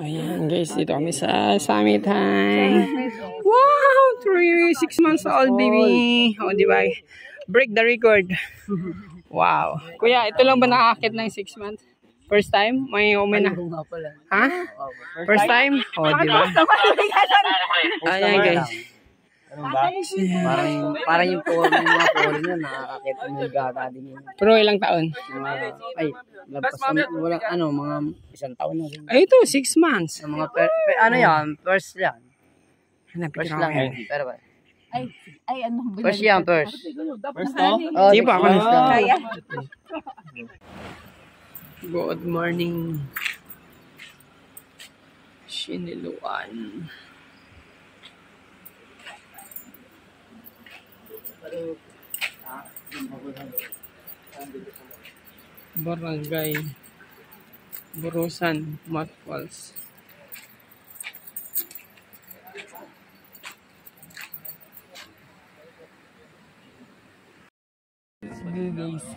Ayan guys, dito kami sa Summit High. Wow! 6 months old baby. O diba? Break the record. Wow. Kuya, ito lang ba nakakakit ng 6 months? First time? May umina. Ha? First time? O diba? Ayan guys. Parang yung mga polo nyo, nakakakit ng gata din yun. Pero ilang taon? Mga isang taon na rin. Ay, ito, 6 months. Mga first yan. First lang yan. Pero ba? First yan, first. First to? Sige pa, ako na. Kaya. Good morning. Siniluan. Barangay Burusan, Mount Falls. Sige guys,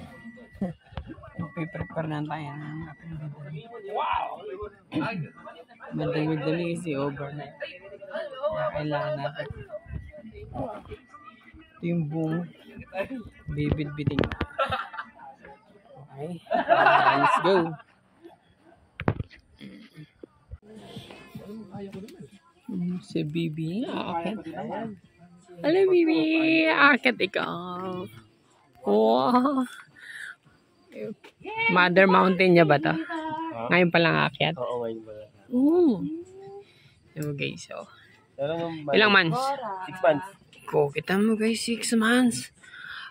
prepare na tayo ng ating bidali. Wow! Madami-dami kasi overnight. Kailangan natin. Ito yung buong bibid-biting. Okay, let's go. Si Bibi, aakit. Hello Bibi, aakit ikaw. Wow. Mother Mountain niya ba to? Ngayon pa lang aakyat? Oo, ngayon pala. So guys, so. Ilang months? 6 months. Kita mo guys, 6 months.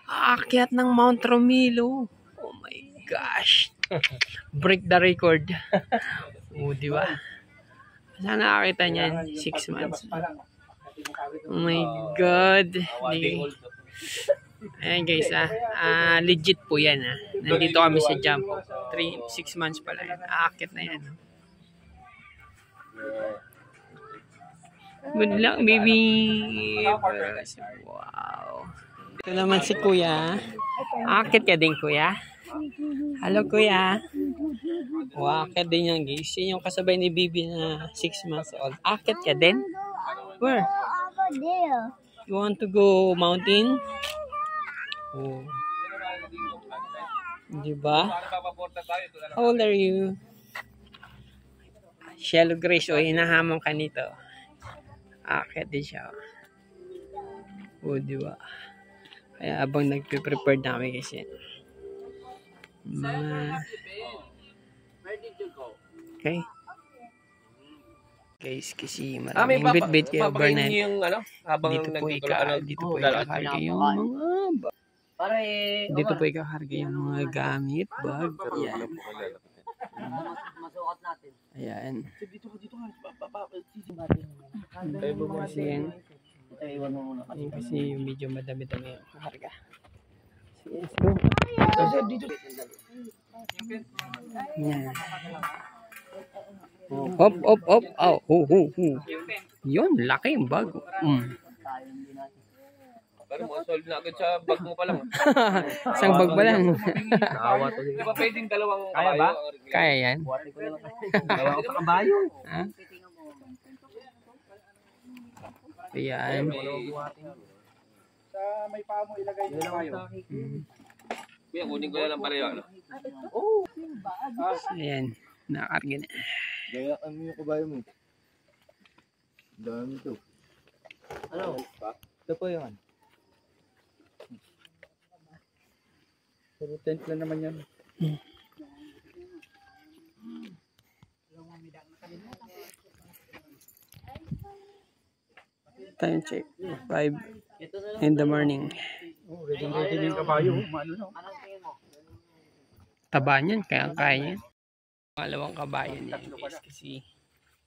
Aakyat ng Mount Romilo. Oh my gosh. Break the record. Di ba? Saan nakakita niyan? 6 months. Oh my God. Ayan guys, legit po yan. Nandito kami sa Jumbo. 6 months pala yan. Aakyat na yan. Good luck, baby. Wow. Ito naman si Kuya. Aakyat ka din, Kuya. Hello, Kuya. Wow, aakyat din yan, guys. Yan yung kasabay ni Bibi na 6 months old. Aakyat ka din? Where? You want to go mountain? Oh. Diba? How old are you? Shallow Grace, o hinahamon ka nito. Aakyat din siya. O, diba? Kaya abang nagpe-prepare namin kasi. Okay. Guys, kasi maraming bit-bit kaya overnight. Dito po ikakarga yung mga dito po ikakarga yung mga gamit, bag. Ayan. Ayan. Kasi medyo madami-dami yung karga. Sige, let's go. Ayan. Hop. Oh. Yun, laki yung bag. Pero solve na agad sa bag mo pa lang. Isang bag pa lang. Naawa to. Di ba pwedeng dalawang kabayo? Kaya ba? Kaya yan. Dalawang sa kabayo. Ha? Ayan. Sa may paa mo ilagay yung kabayo. Kuya, kunin ko na lang pareho. Ayan. Nakakarga na. Gaya ano yung kabayo mo? Dami to. Ano? Ito po yan. Puro tent lang naman yan. Time check. 5 in the morning. Ready yung kabayo. Taba niyan, kaya niyan. Pangalawang kabayo niyan guys kasi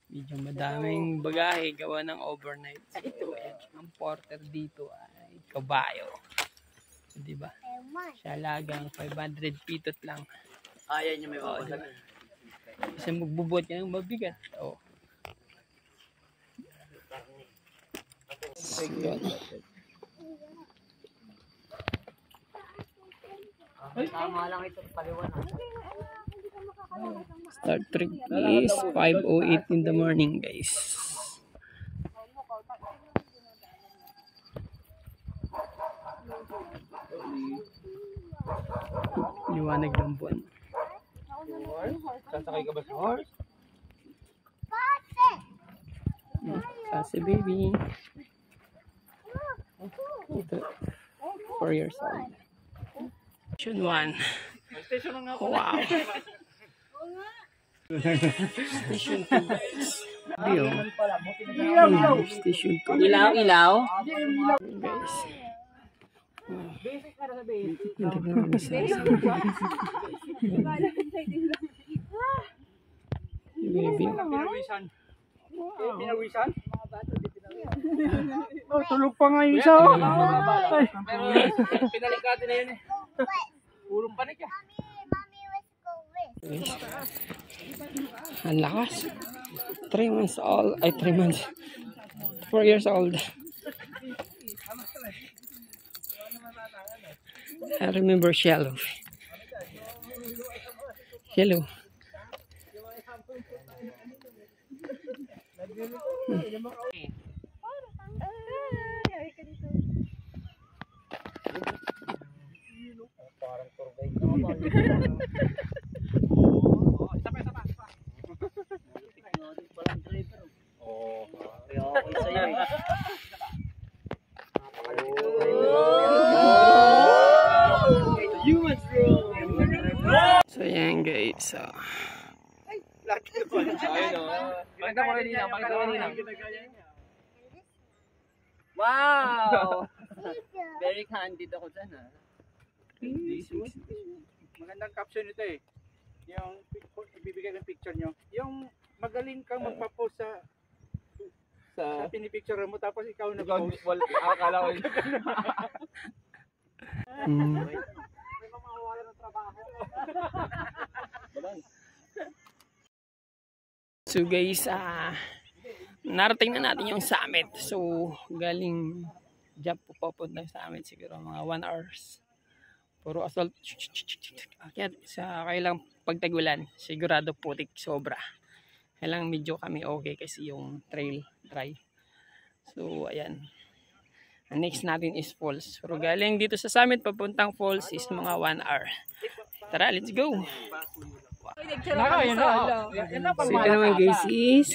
medyo madaming bagahe gawa ng overnight. So, ang porter dito ay kabayo. Diba? Siya lagang 500 pitot lang. Ayan yung may babasag. Kasi magbubuhat niya ng mabigat. Oh. Yun. Tama lang ito, paliwanag. Start trip is 5:08 in the morning, guys. Liwanag ng buwan. Sasakay ka ba sa horse? Kasi baby. Ito, 4 years old. Station 1. Wow. Station 2, guys. Station 2. Ilaw. Guys. Hindi na kami sa baby. Pinawisan? Oh, tulog pa nga yung isa. Pero pinalikati na yun eh. Puro panik eh. Ang lakas. 3 months old. Ay, 3 months. 4 years old. I remember Shallow. Shallow. So yan guys. So, Ayun o. Pakita ko kanina. Pakita ko kanina. Wow! Very candid ako dyan, ha? Magandang caption ito eh. Yung ibibigay ko yung picture nyo. Yung magaling kang magpa-post sa pinipicture mo tapos ikaw nag-post. Akala ko yun. May mamawala ng trabaho. so guys, narating na natin yung summit. So galing Jap papunta sa summit siguro mga 1 hours. Puro assault. Kaya sa kailang pagtagulan, sigurado putik sobra. Kailang medyo kami okay kasi yung trail dry. So ayan. Ang next natin is falls. Pero galing dito sa summit papuntang falls is mga 1 hour. Tara, let's go. Naka, yun na. So ito naman guys is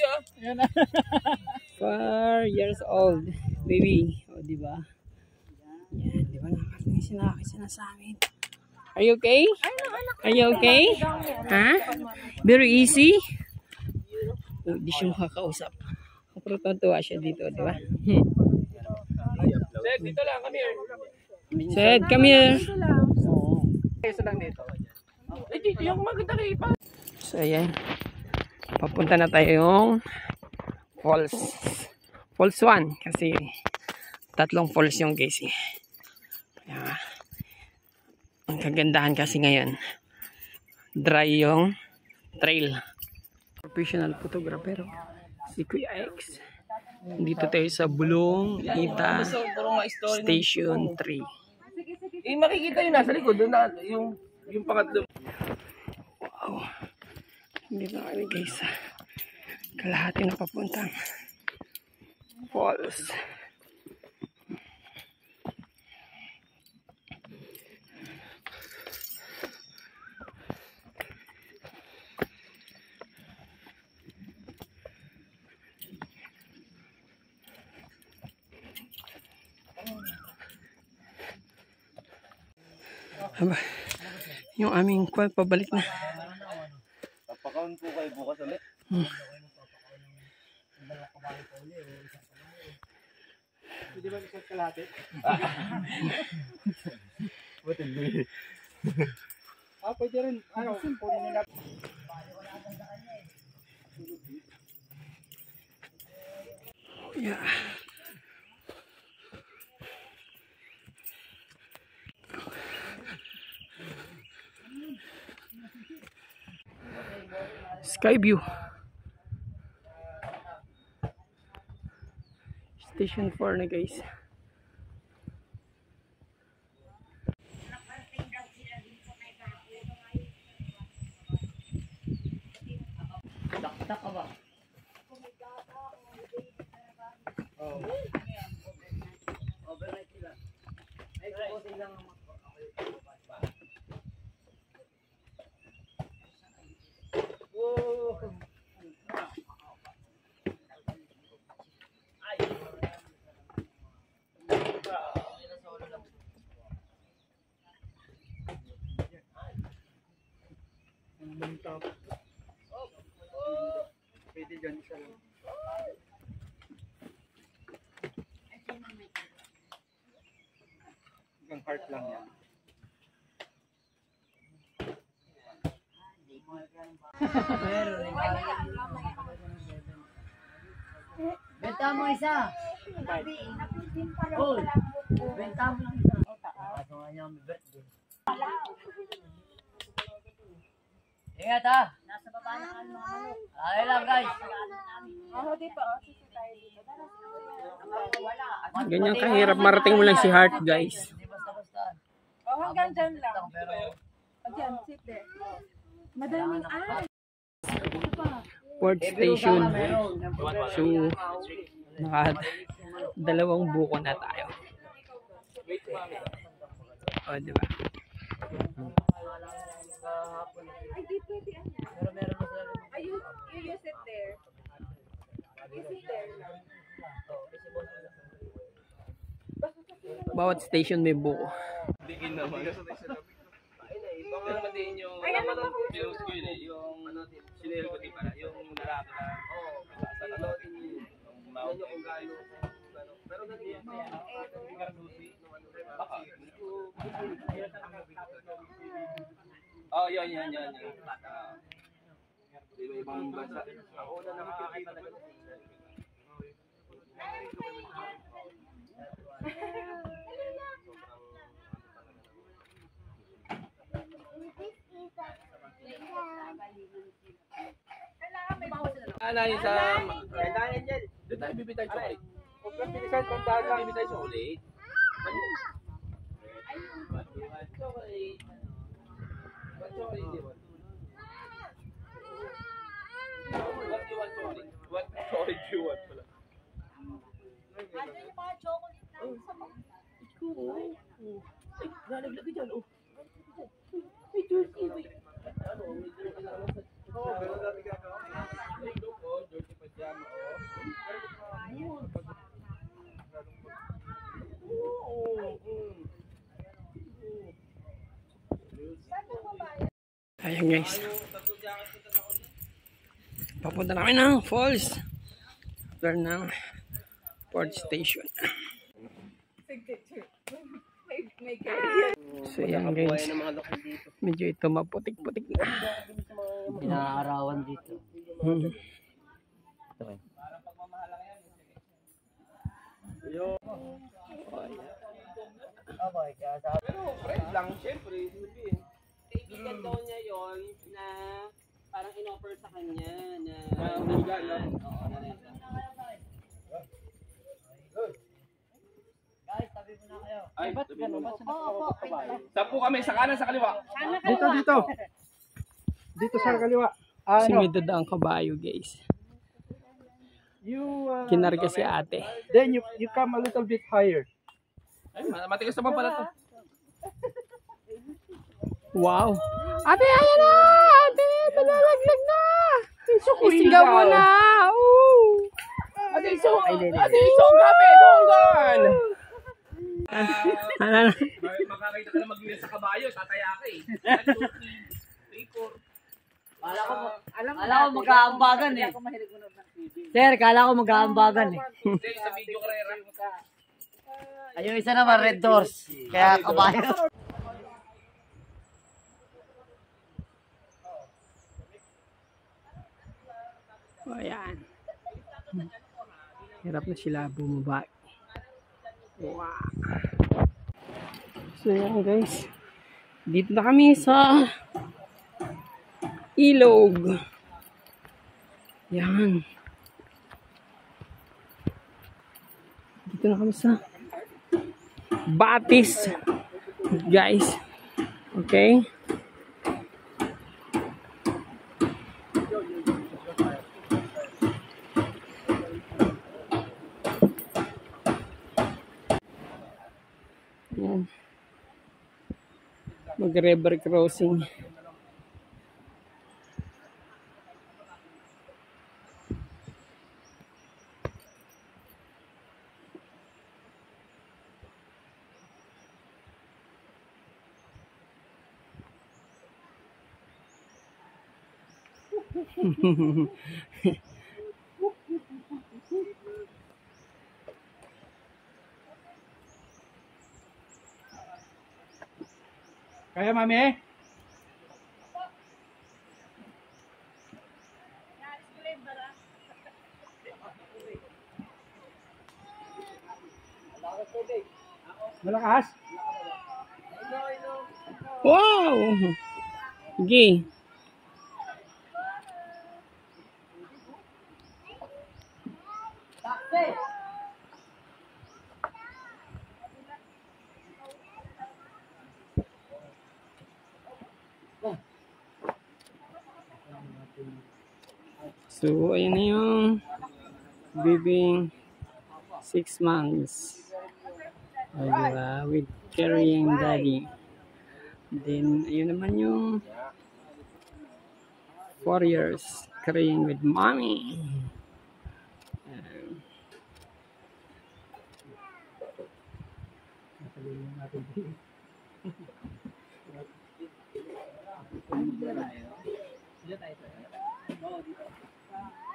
4 years old baby. O diba? Yan, diba nakakasina sa amin. Are you okay? Are you okay? Ha? Very easy? Oh, di siya makakausap. Pero tuwa siya dito, diba? Sir, dito lang. Come here. Sed, come here. Isa lang dito. Eh, dito yung maganda kayo pa. So, ayan. Papunta na tayong falls. Falls 1. Kasi 3 falls yung guys eh. Kaya, ang kagandahan kasi ngayon, dry yung trail. Professional photographer. Si Kuya X. Dito tayo sa Bulong Ita Station 3. Eh, makikita yun nasa likod. Doon na yung pangatlo. Wow. Dito na kami guys. Kalahati na papuntang falls. Aba, yung aming kwal pabalik na. Papakaon po kayo bukas ulit. Hindi ba isang kalate? Buti hindi. Pwede rin. Ano, kunin nyo na. Yeah. Sky view. Station 4 na guys. Hanggang heart lang yan. Benta mo isa. Oh, benta mo lang isa. Kaso nga niya ang birthday. Ingat ha. Nasa baba na kami mga manok. Ay lang guys. Ganyan kahirap marating mo lang si Heart, guys. Hindi basta-basta. Hanggang dyan lang. Diyan, sit there. Madaming Port Station. So, dalawang buko na tayo. O, diba? You sit there. You sit there. Bawat station may buko. Diin naman. Pero matiin yung yung sinil ko din para yung lalaki na sa kalotin yung mount yung gayo. Pero ganyan baka oh yan. Ibang bansa. Ako na nakakita talaga. Ano yung sa... Kailangan dyan. Doon tayo bibitay chocolate. Huwag kang bilisan kung daan lang. Bibitay chocolate. What chocolate? What chocolate do you want? What do you want chocolate? What chocolate do you want pala? Ano yung mga chocolate na sa mga? Ay, nalaglag ka dyan. Oh. May jersey. Ano? May jersey na sa... Oo, pero dati gagawa. Jersey pajama. Ayan, guys. Papunta namin ng falls. After ng Port Station. So, ayan, guys. Medyo ito maputik-putik na. Pinaarawan dito. Friend lang, syempre. Kaibigan daw niya yun na parang in-offer sa kanya na... Hulugan, no? Oo, narenta. Guys, tabi mo na kayo. Ay, ba't gano'n? Sampu kami, sa kanan, sa kaliwa. Dito. Dito sa kaliwa. Sumidad ang kabayo, guys. Kinarga si ate. Then you come a little bit higher. Ay, matigas naman pala to. Wow. Ate, ayan na! Ate, malalaglag na! Isigaw mo na! Ooh. Ate, iso! Ate, iso! Gabi! Donggan! Ano? Makakita ka na mag-wheel sa kabayo, tataya ka eh. 3-4. Kala ko mag-aambagan eh. Sir, kala ko mag-aambagan eh. Hindi, sa video karera. Ayun, isa naman, red doors. Kaya kabayo. O, ayan. Hirap na sila bumaba. Wow. So, ayan, guys. Dito na kami sa Ilog. Yan. Dito na kami sa Batis. Guys. Okay. Yan. Mag-river crossing. Kaya, mami? Malakas? Wow! Sige. So, ayun na yung bibing 6 months. O, diba? With carrying daddy. Then, ayun naman yung 4 years carrying with mommy.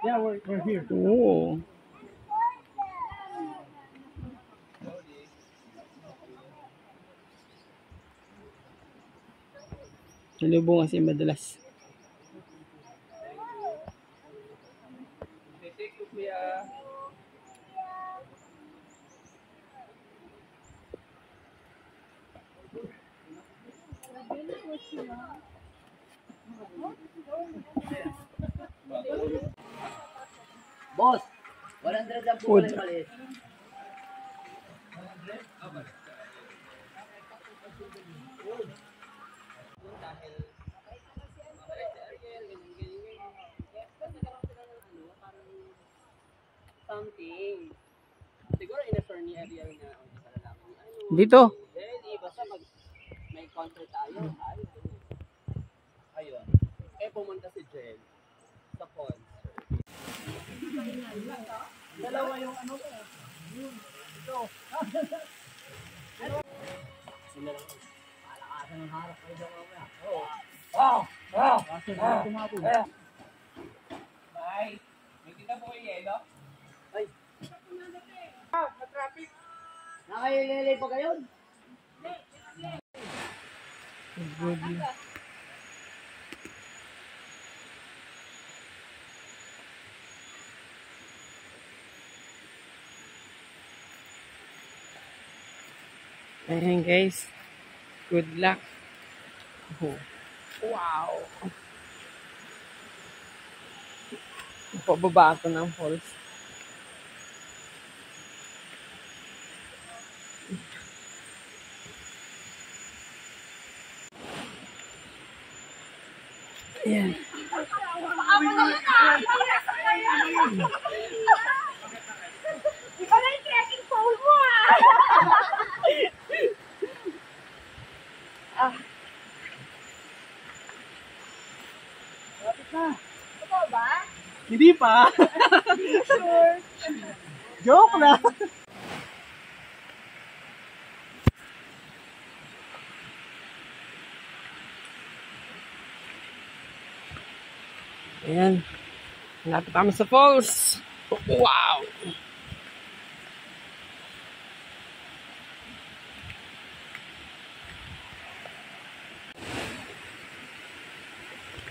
Yeah, we're here. Oo. Nalubong kasi madalas. Take ko kuya. Boss, 100 lang po Food. ulit maliit. Something. Siguro in-attorney area na para lang. Dito. Hindi, basta pag may concert tayo, ayun. Eh, pumunta si Jen sa concert. Dalawa yung ano ko. Ito. Sila lang. Palakasan ng harap kayo daw mamaya. Oo. Bye. May kita po yung yelo? Ay. Nakayelelay pa kayo? Ayan guys. Good luck. Oh. Wow. Pababa ako ng falls. Ayan. Ikaw na yung trekking pole mo Totoo ba? Hindi pa. Joke lang. Ayan. Lapit kami sa falls. Wow.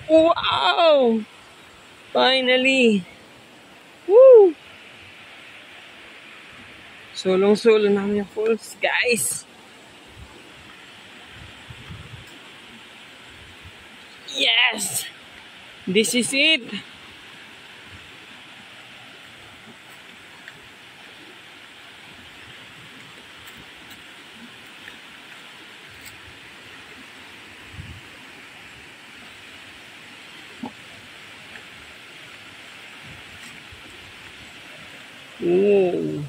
Wow! Finally! Woo! Sulong-sulo namin yung falls, guys. Yes! This is it! Ooh.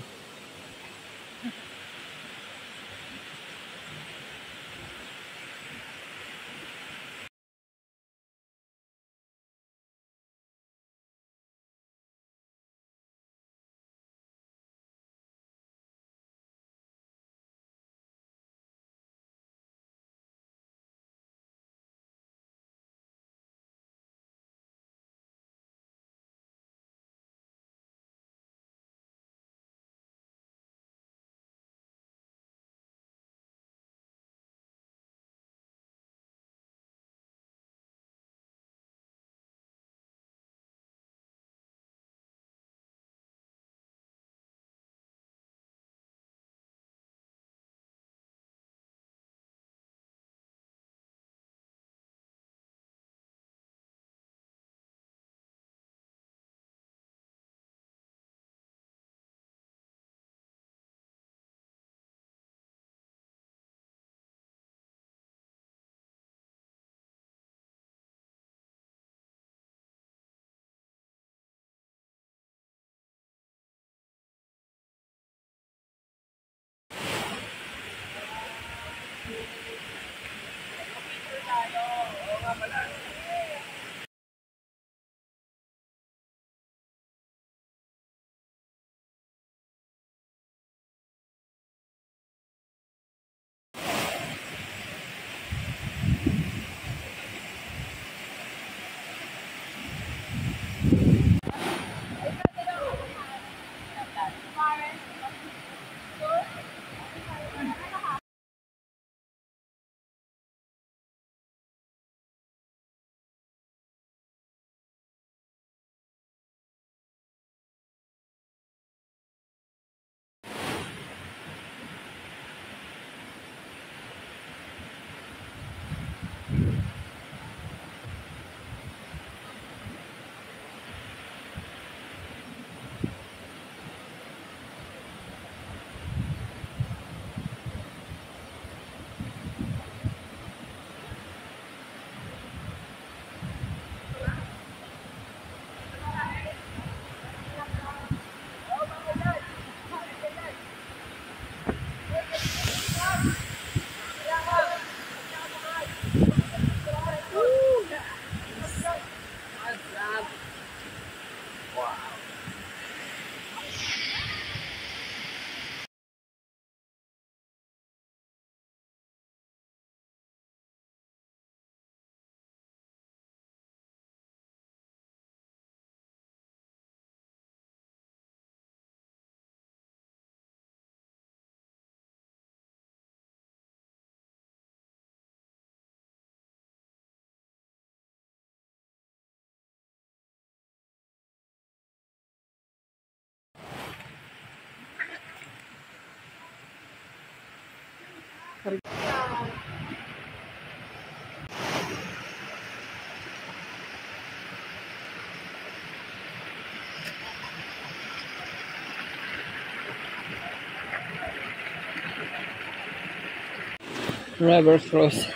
River Cross.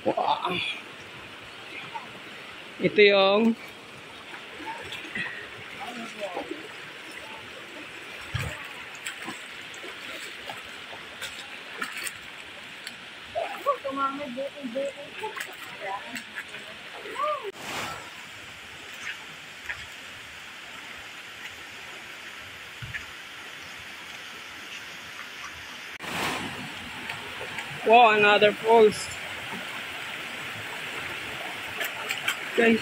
Wow. Ito yung wow, another falls. Guys.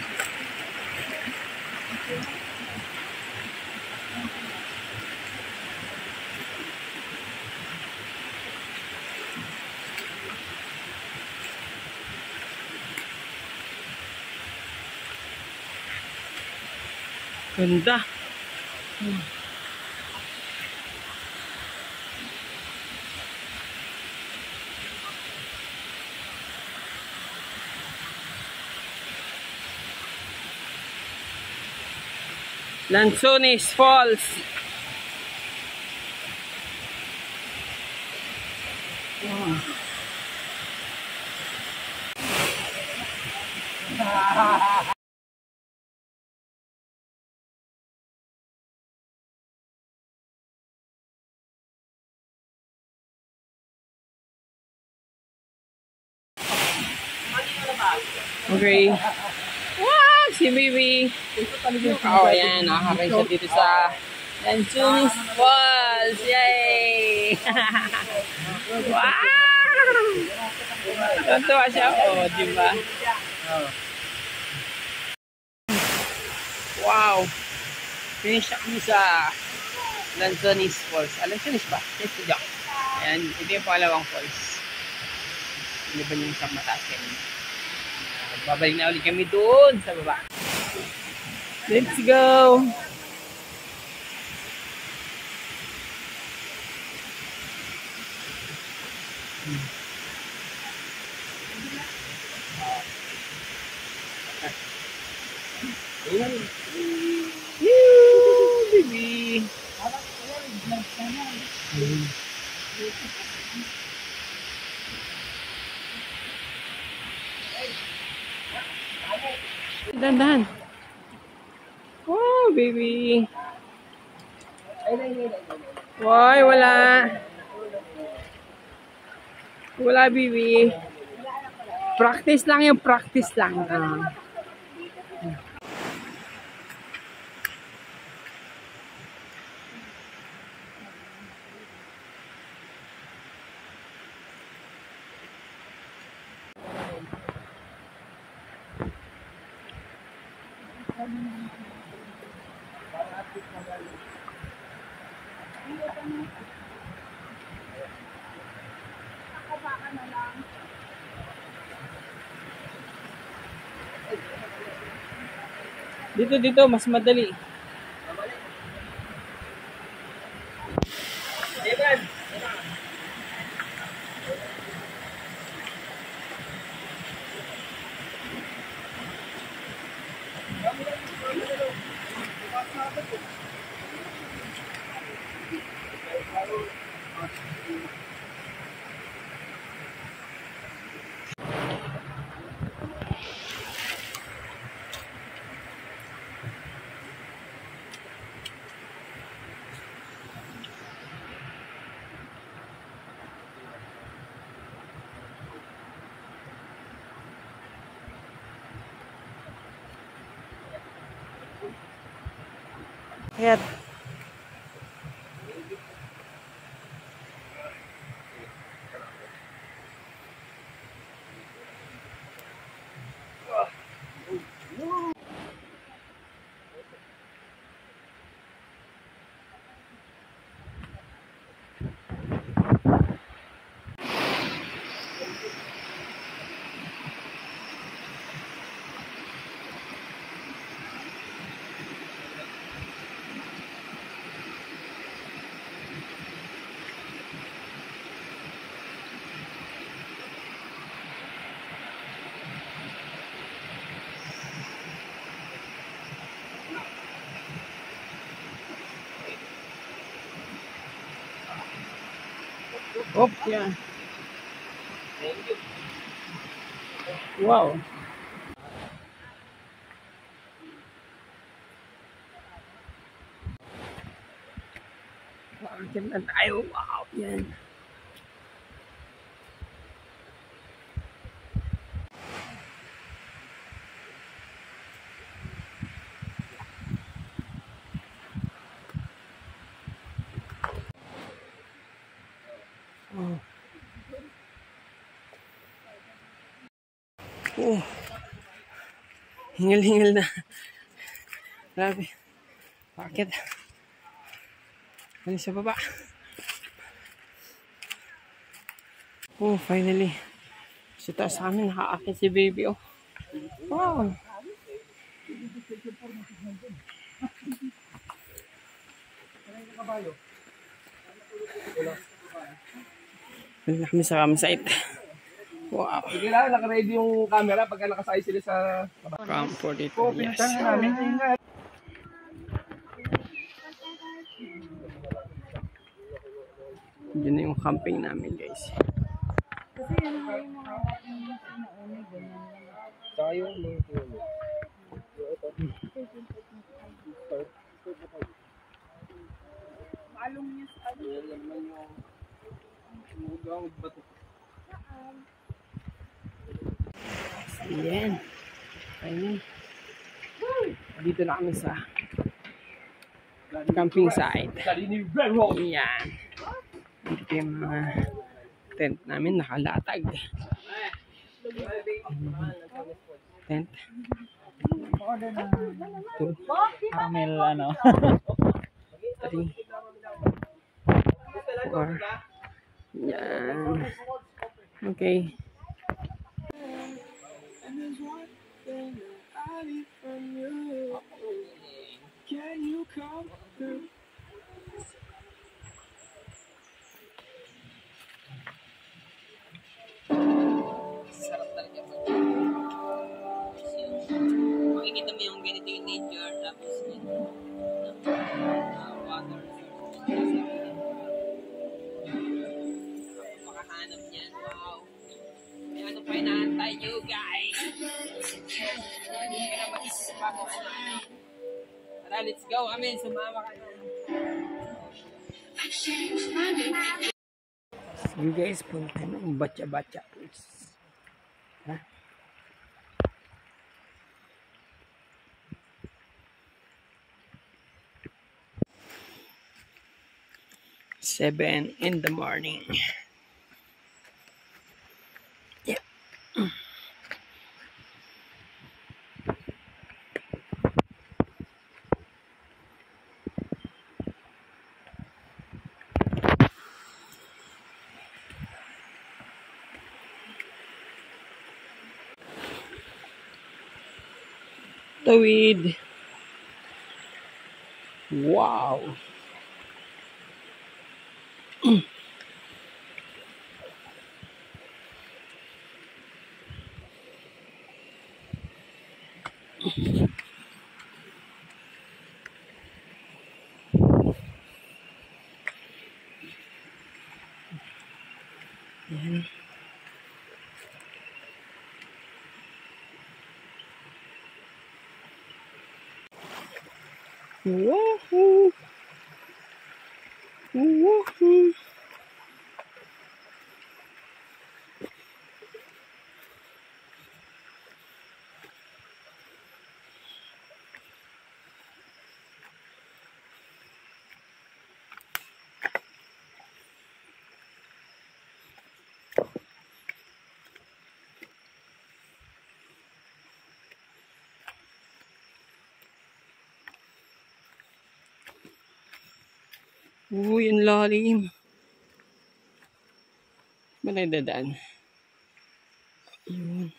Ganda. Lanzones Falls. Okay. Wow, si Bibi. Oh, ayan. Nakakaray siya dito sa Lanzones Falls. Yay! Wow! Tuntua siya. Oh, diba? Wow! Finish up mo sa Lanzones Falls. Lanzones ba? Yes, joke. Ayan. Ito yung pangalawang falls. Liban yung isang mataas kanina. Babalik na ulit kami doon sa baba. Let's go! Yoo, baby! Dandan. Oh, baby. Why, wala. Wala, baby. Practice lang yung practice lang. Dito, mas madali. Ayan. Oh, yan. Wow. Akit na tayo. Wow, yan. Oh. Oh. Hingal-hingal na. Grabe. Bakit? Ano sa baba? Oh, finally. Sa taas sa amin, nakaakit si baby, oh. Wow. Balik na kami sa campsite. Wow. Sige lang, naka-ready yung camera pagka nakasakay sila sa... From 42 years. Pinuntahan namin. Ingat. Yun na yung camping namin, guys. Saka yung mga tulo. Maalong niya sa ano. Yan. Ayun. Dito na kami sa camping site. Yan. Dito yung mga tent namin nakalatag. Tent. Two. Caramel, ano. 3. 4. Yan. Okay. Makikita mo yung ganito yung nature, tapos yun, water. Makahanap niyan, wow. May ano pa inaantay nyo, guys. Hindi ka na mag-isip pa kung ano. Tara, let's go. Amen, sumama ka na. Sige guys, punta ng Batcha-Batcha. Ha? Seven in the morning. Yeah. Tawid. Wow. Yan. Woohoo! Woohoo! Uy, ang lalim. Ba na dadaan? Yun.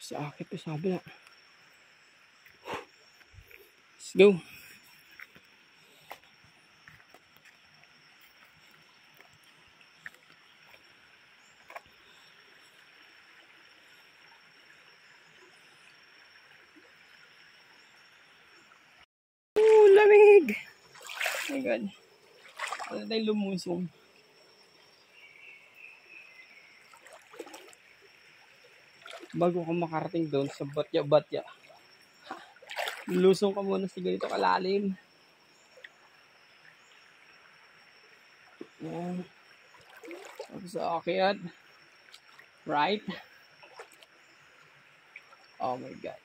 Sa akit to sa kabila. Let's go. Lamig. Oh my God. Wala tayong lumusong. Bago ka makarating doon sa batya-batya, lusong ka muna sa ganito kalalim. Yan. Tapos aakyat. Right? Oh my God.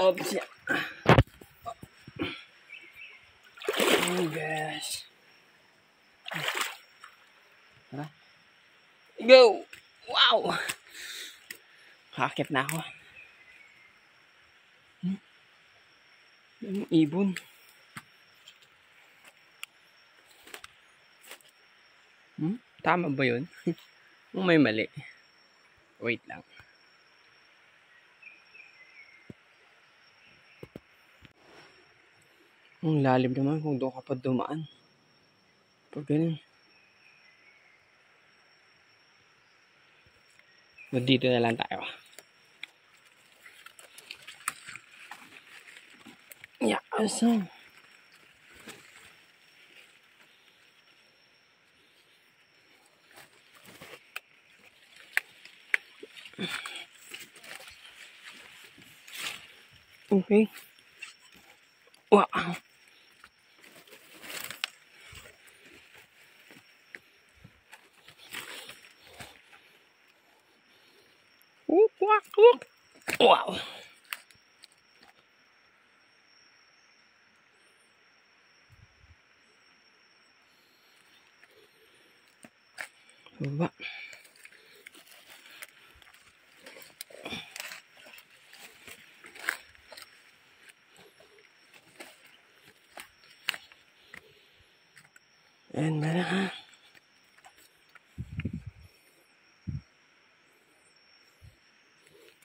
Oops. Oh gosh. Tara. Go! Wow! Hakit na ako. Yung ibon. Tama ba yun? May mali. Wait lang. Ang lalim naman kung doon ka pa dumaan. Pag ganun. Dito na lang tayo. Yeah, awesome. Okay. Wow. Wow. Baba. Ayan ba na ha?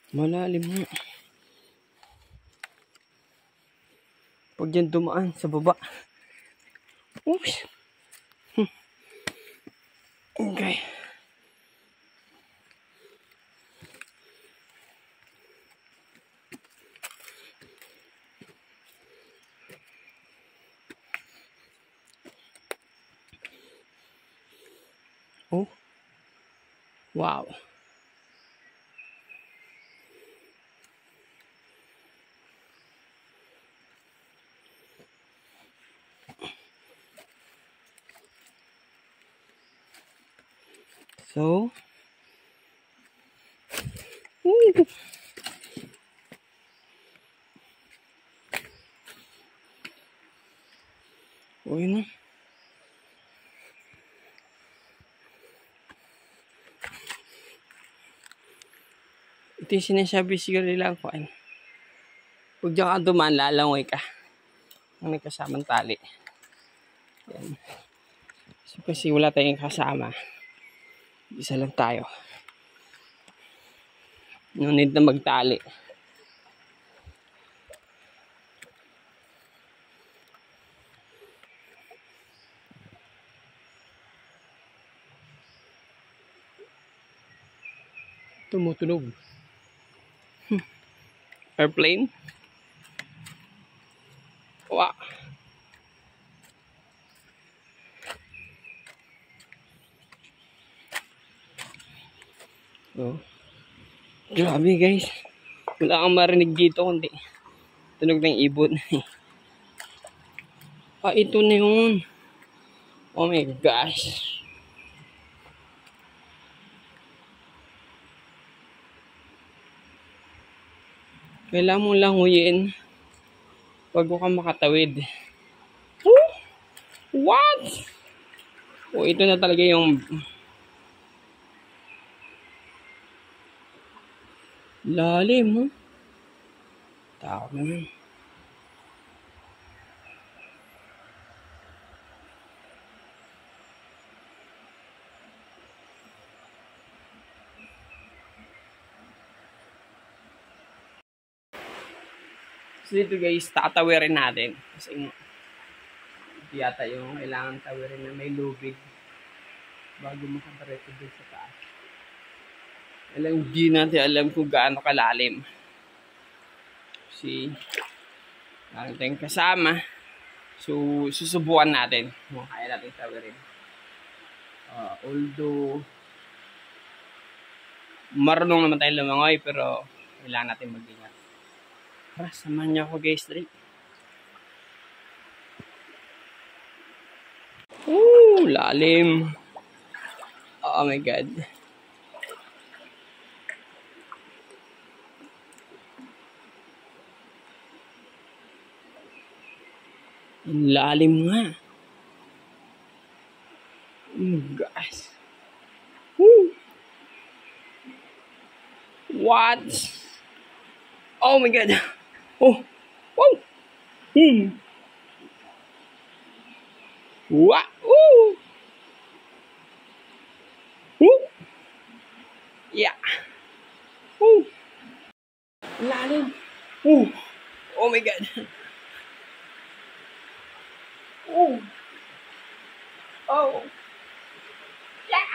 Malalim mo. Pag dyan dumaan sa baba. Oops. Okay. Oh. Wow. So, uy na. Ito yung sinasabi siguro nila ko. Huwag dyan ka dumaan, lalangoy ka. Ang may kasamang tali. Yan. So, kasi wala tayong kasama. Isa lang tayo. No need na magtali. Tumutunog. Airplane. Wow. Oh. Grabe guys. Wala kang marinig dito kundi tunog ng ibon. Ah, ito na yun. Oh my gosh. Kailangan mo languyin bago ka makatawid. Woo! What? Oh, ito na talaga yung lalim, ha? Tao naman. So dito guys, tatawirin natin. Kasi Ito yata yung kailangan tawirin na may lubig bago makadiretso dun sa taas. Di natin alam kung gaano kalalim. Kasi meron tayong kasama. So, susubukan natin kung kaya natin tawirin. Although marunong naman tayo lumangoy, pero kailangan natin mag-ingat. Tara, samahan niyo ako guys, straight. Lalim. Oh my God. Lalim nga. Guys. Woo. What? Oh my God. Oh. Wow. What? Woo. Woo. Yeah. Woo. Lalim. Woo. Oh my God. Oh. Oh. Yeah.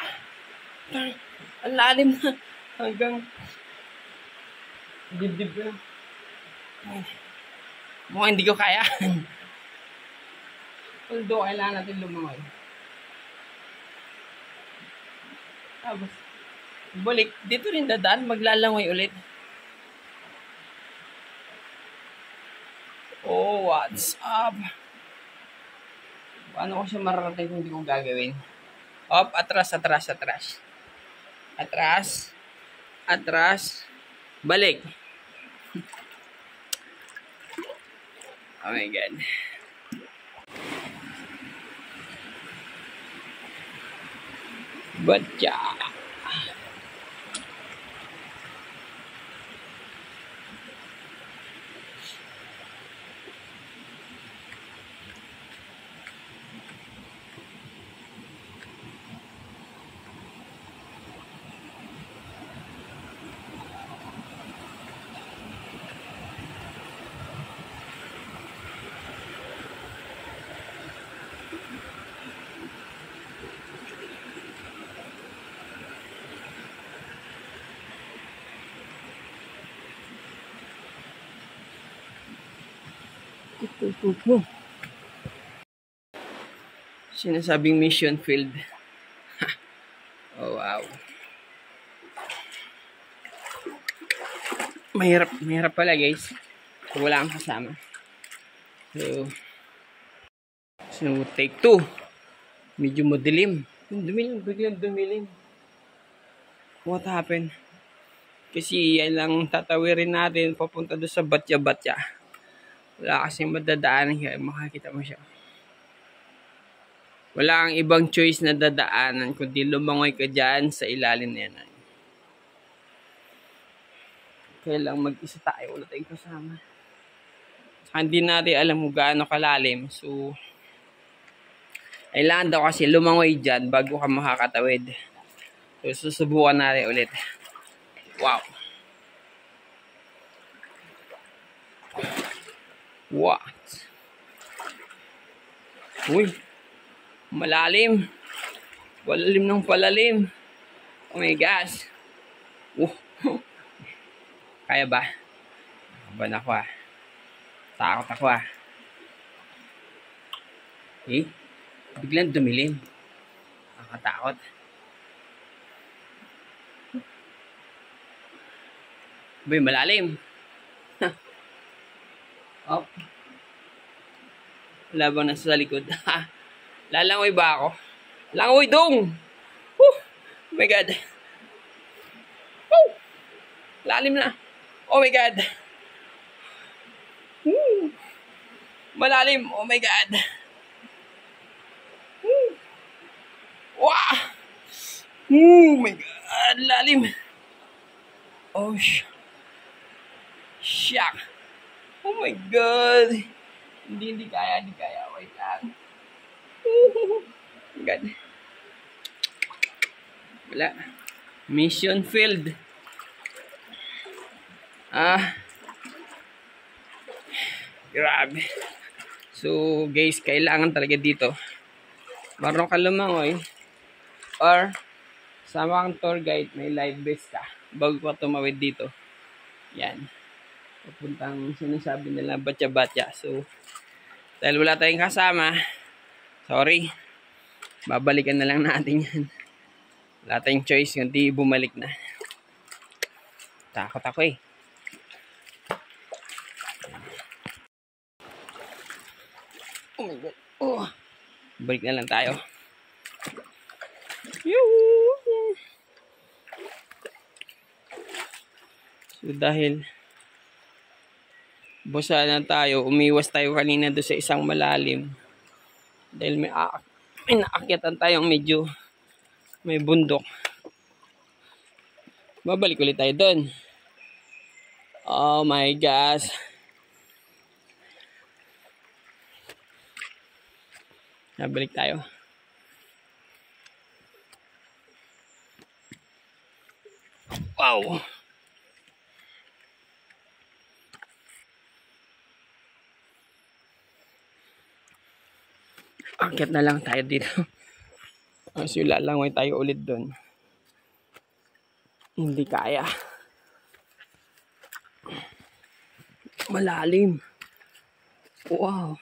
Ang lalim na. Hanggang dibdib na. Mukhang hindi ko kaya. Although, kailangan natin lumangoy. Tapos, balik. Dito rin dadaan. Maglalangoy ulit. Oh, what's up? Paano ko siya mararating kung hindi ko gagawin? Up, atras, atras, atras. Atras. Atras. Balik. Oh my God. Baca. Sinasabing mission field. Oh wow. Mahirap pala guys. Wala kang kasama. So take 2. Medyo madilim. Dumilim, biglang dumilim. What happened? Kasi yan lang tatawirin natin papunta doon sa batya-batya. Wala kasing madadaanan kaya makakita mo siya. Wala kang ibang choice na dadaanan kundi lumangoy ka dyan sa ilalim na yan. Kaya lang mag-isa tayo, wala tayong kasama. Hindi natin alam kung gaano kalalim. So, kailangan daw kasi lumangoy dyan bago ka makakatawid. So, susubukan natin ulit. Wow. What? Uy. Malalim. Palalim ng palalim. Oh my gosh. Kaya ba? Kaban ako ah. Takot ako ah. Biglang dumilim. Nakakatakot. Boy, malalim. Oh. Labang na sa likod. Lalangoy ba ako? Langoy dong! Oh my God. Oh! Lalim na. Oh my God. Malalim. Oh my God. Wow! Oh my God. Lalim. Oh, shock. Oh my God. Hindi kaya. Wait lang. God. Wala. Mission failed. Grabe. So guys, kailangan talaga dito marunong ka lumangoy or sama kang tour guide, may life vest ka bago ka tumawid dito. Yan. Papuntang sinasabi nila batya-batya. So, dahil wala tayong kasama, sorry, babalikan na lang natin yan. Wala tayong choice, kundi bumalik na. Takot ako eh. Oh my God. Oh. Balik na lang tayo. So dahil busa na tayo, umiwas tayo kanina doon sa isang malalim. Dahil may naakyatan tayong medyo may bundok. Babalik ulit tayo doon. Oh my gosh. Babalik tayo. Wow! Akyat na lang tayo dito. Kasi lalangoy tayo ulit doon. Hindi kaya. Malalim. Wow.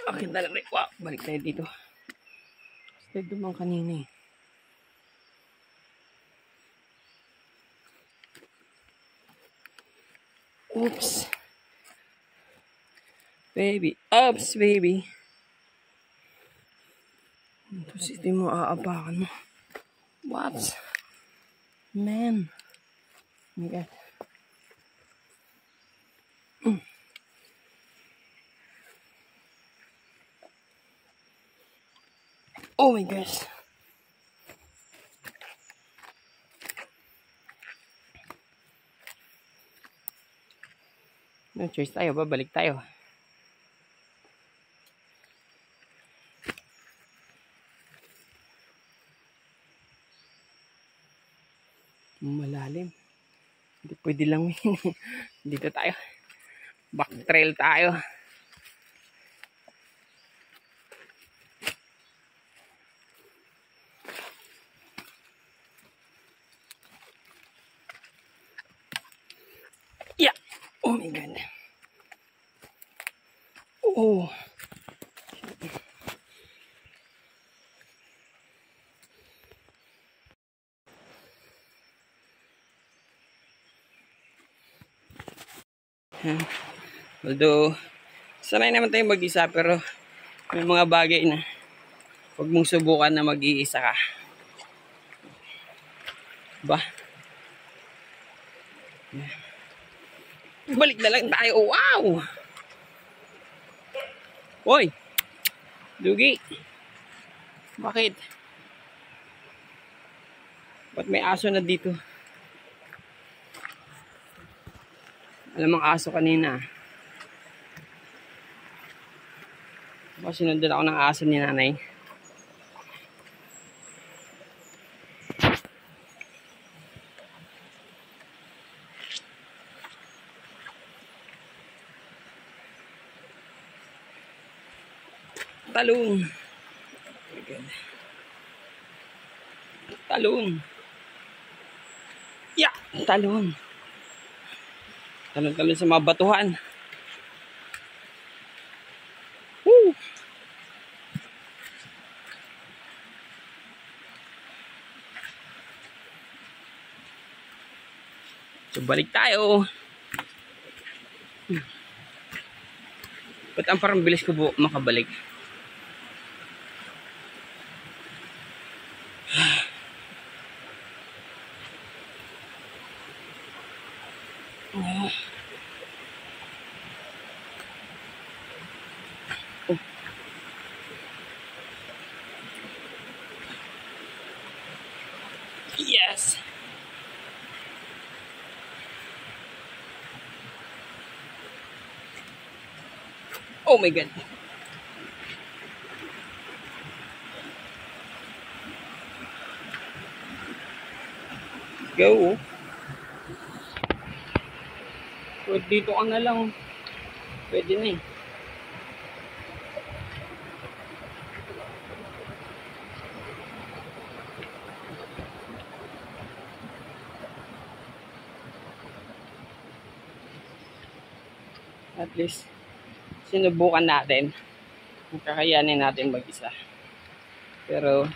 Okay na lang. Wow, balik tayo dito. Kasi dumang kanina eh. Oops. Baby. Oops, baby. Tapos ito mo aapakan mo. What? Man. Oh my God. Oh my gosh. No choice tayo, babalik tayo. Malalim. Hindi pwede lang yun. Dito tayo. Back trail tayo. Yeah. Oh my God. Oh. Although, sanay naman tayong mag-isa pero may mga bagay na huwag mong subukan na mag-iisa ka. Ba? Balik na lang tayo. Wow! Hoy! Dugi! Bakit? Ba't may aso na dito? Alam ang aso kanina. Sinundan ako ng aso ni nanay. Talon. Talon. Yeah, talon. Talon-talon sa mga batuhan. Woo! So balik tayo. Ba't ang parang bilis ko po makabalik? Yes. Oh my God. go. So, dito ka na lang. Pwede na eh. At least, sinubukan natin. Kakayanin natin mag-isa. Pero,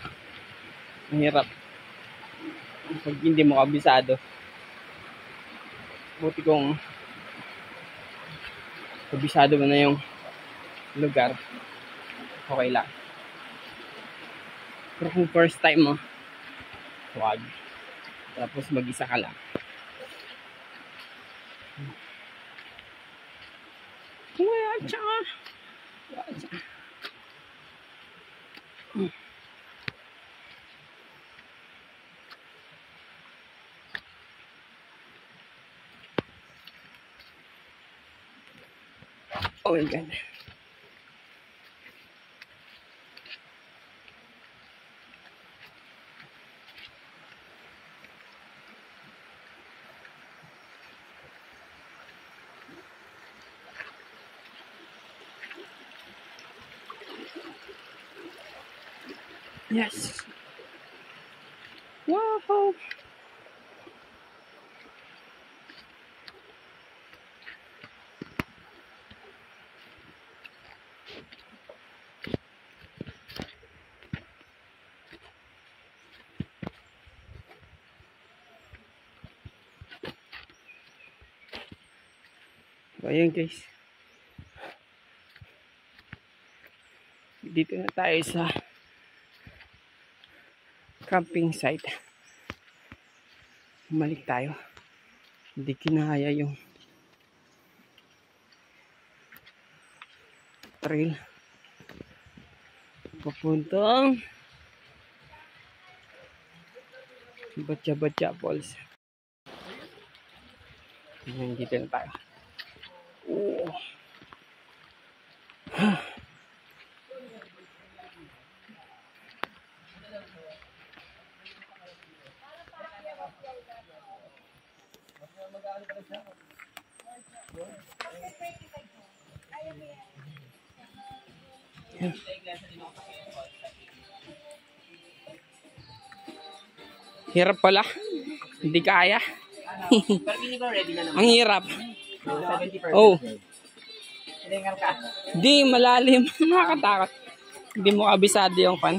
mahirap. Pag hindi mo kabisado. Buti kung kabisado mo na yung lugar, okay lang. Pero kung first time mo, wag. Tapos mag-isa ka lang. Wacha. Oh my God. Yes. Wow. So, ayan guys. Dito na tayo sa camping site. Bumalik tayo. Hindi kinaya yung trail papuntang Batya Falls. Dito na tayo. Oh. Hirap pala. Hindi kaya. Ang hirap. Oh. Hindi malalim. Nakakatakot. Hindi mo kabisado yung pan.